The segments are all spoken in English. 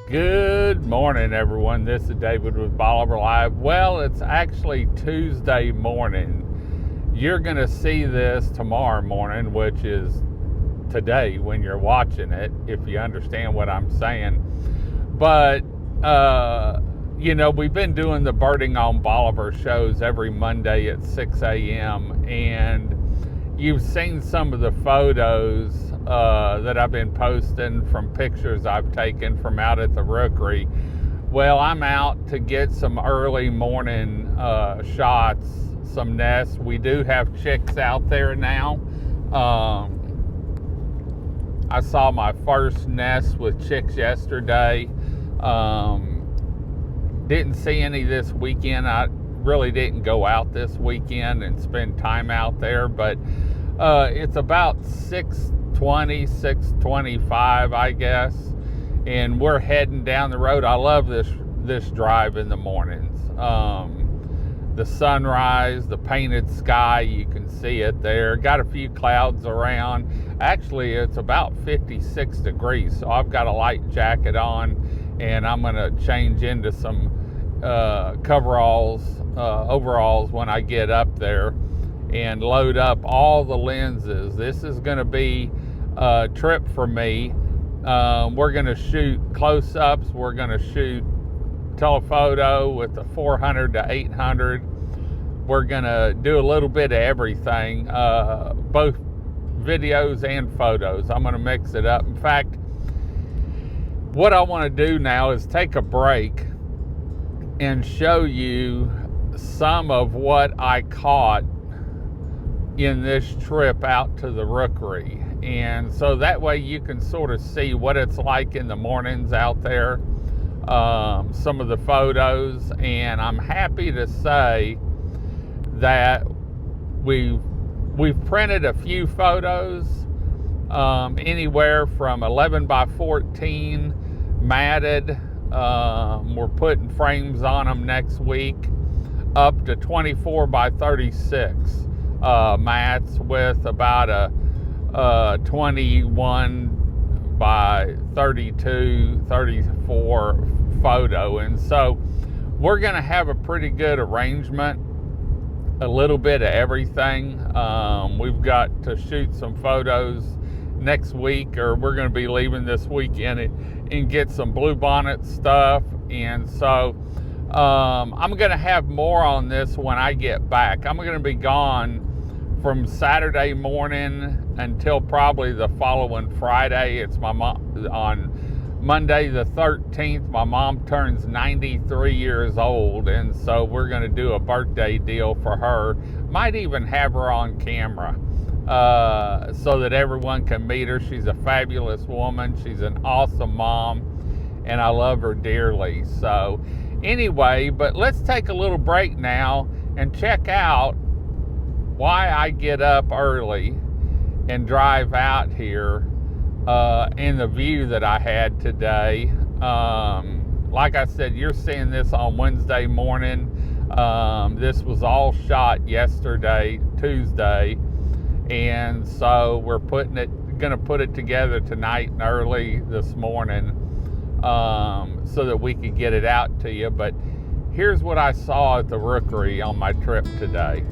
Good morning, everyone. This is David with Bolivar Live. Well, it's actually Tuesday morning. You're going to see this tomorrow morning, which is today when you're watching it, if you understand what I'm saying. But, we've been doing the Birding on Bolivar shows every Monday at 6 a.m. And you've seen some of the photos that I've been posting from pictures I've taken from out at the Rookery. Well, I'm out to get some early morning shots, some nests. We do have chicks out there now. I saw my first nest with chicks yesterday. Didn't see any this weekend. I really didn't go out this weekend and spend time out there, but it's about 6:25, I guess, and we're heading down the road. I love this drive in the mornings. The sunrise, the painted sky, you can see it there. Got a few clouds around. Actually, it's about 56 degrees, so I've got a light jacket on, and I'm gonna change into some overalls when I get up there and load up all the lenses. This is going to be a trip for me. We're going to shoot close-ups. We're going to shoot telephoto with the 400 to 800. We're going to do a little bit of everything, both videos and photos. I'm going to mix it up. In fact, what I want to do now is take a break and show you some of what I caught in this trip out to the Rookery, and so that way you can sort of see what it's like in the mornings out there, some of the photos. And I'm happy to say that we've printed a few photos, anywhere from 11 by 14 matted. We're putting frames on them next week, up to 24 by 36 mats with about a 21 by 32, 34 photo. And so we're going to have a pretty good arrangement, a little bit of everything. We've got to shoot some photos next week, or we're going to be leaving this weekend and get some bluebonnet stuff. And so I'm going to have more on this when I get back. I'm going to be gone from Saturday morning until probably the following Friday. It's my mom. On Monday the 13th, my mom turns 93 years old, and so we're going to do a birthday deal for her. Might even have her on camera, so that everyone can meet her. She's a fabulous woman. She's an awesome mom, and I love her dearly. So anyway, but let's take a little break now and check out why I get up early and drive out here, and the view that I had today. Like I said, you're seeing this on Wednesday morning. This was all shot yesterday, Tuesday, and so we're gonna put it together tonight and early this morning, so that we could get it out to you. But here's what I saw at the Rookery on my trip today.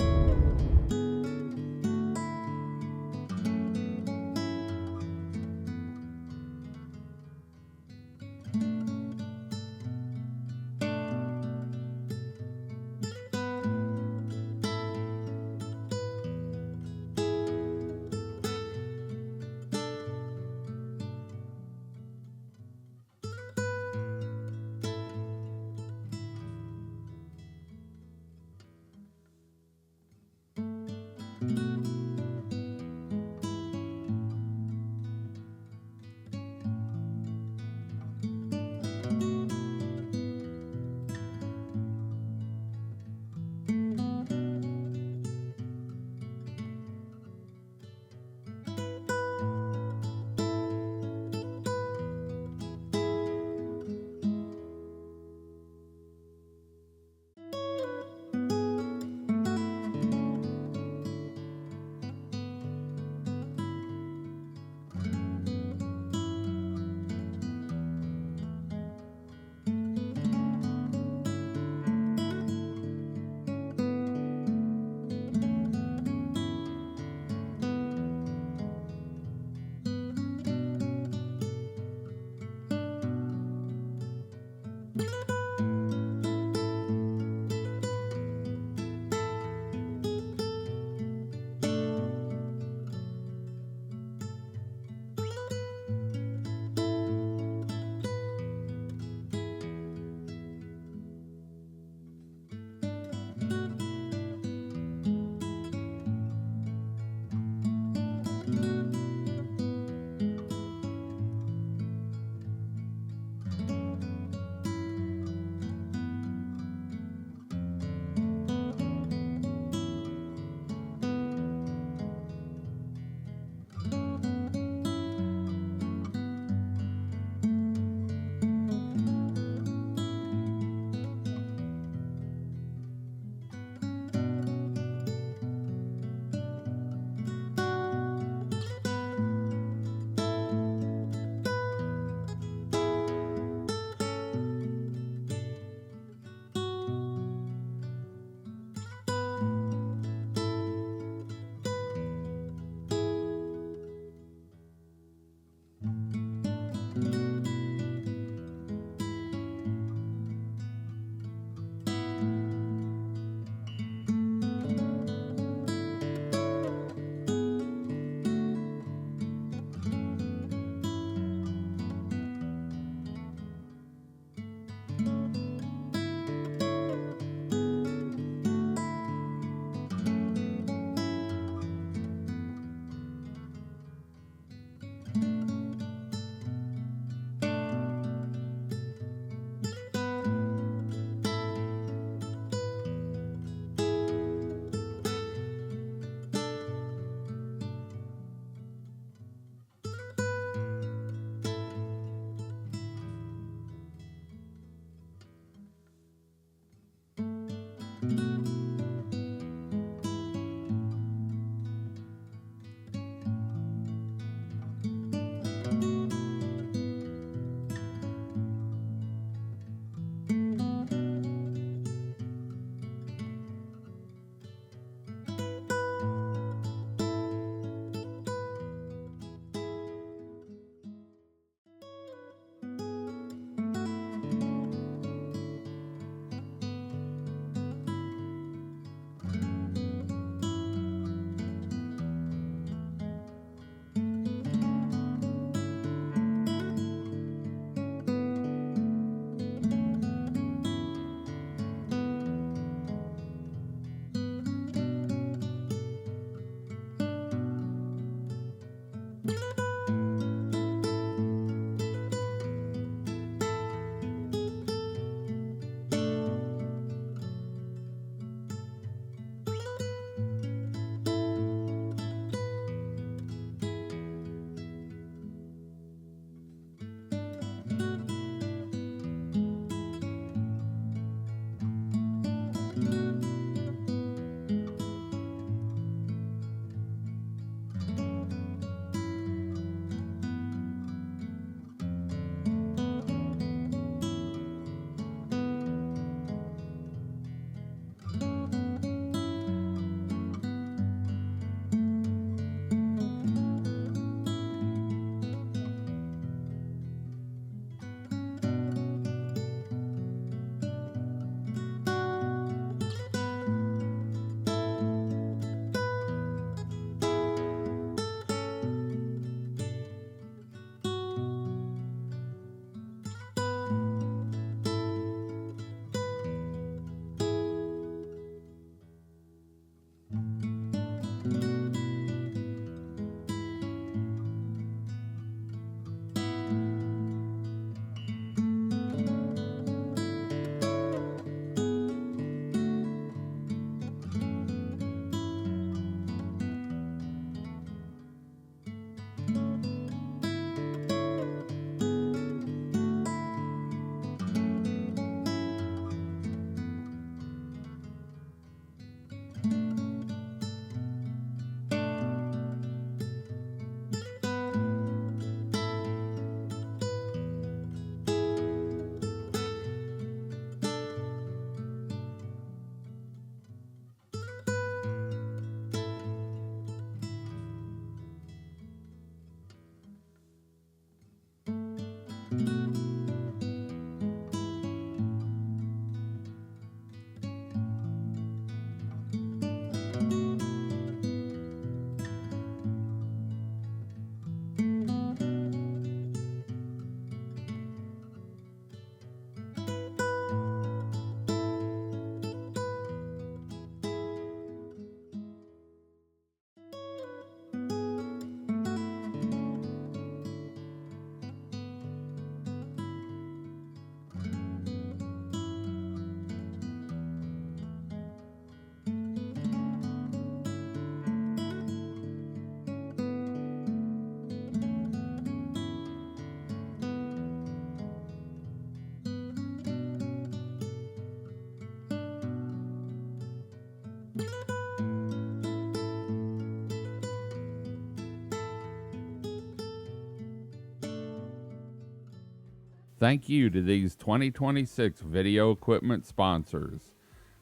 Thank you to these 2026 video equipment sponsors.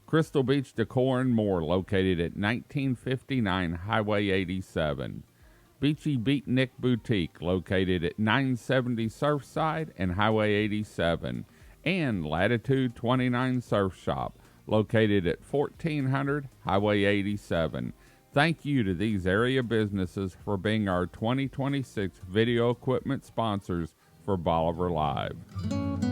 Crystal Beach Decor and More, located at 1959 Highway 87. Beachy Beatnik Boutique, located at 970 Surfside and Highway 87. And Latitude 29 Surf Shop, located at 1400 Highway 87. Thank you to these area businesses for being our 2026 video equipment sponsors for Bolivar Live.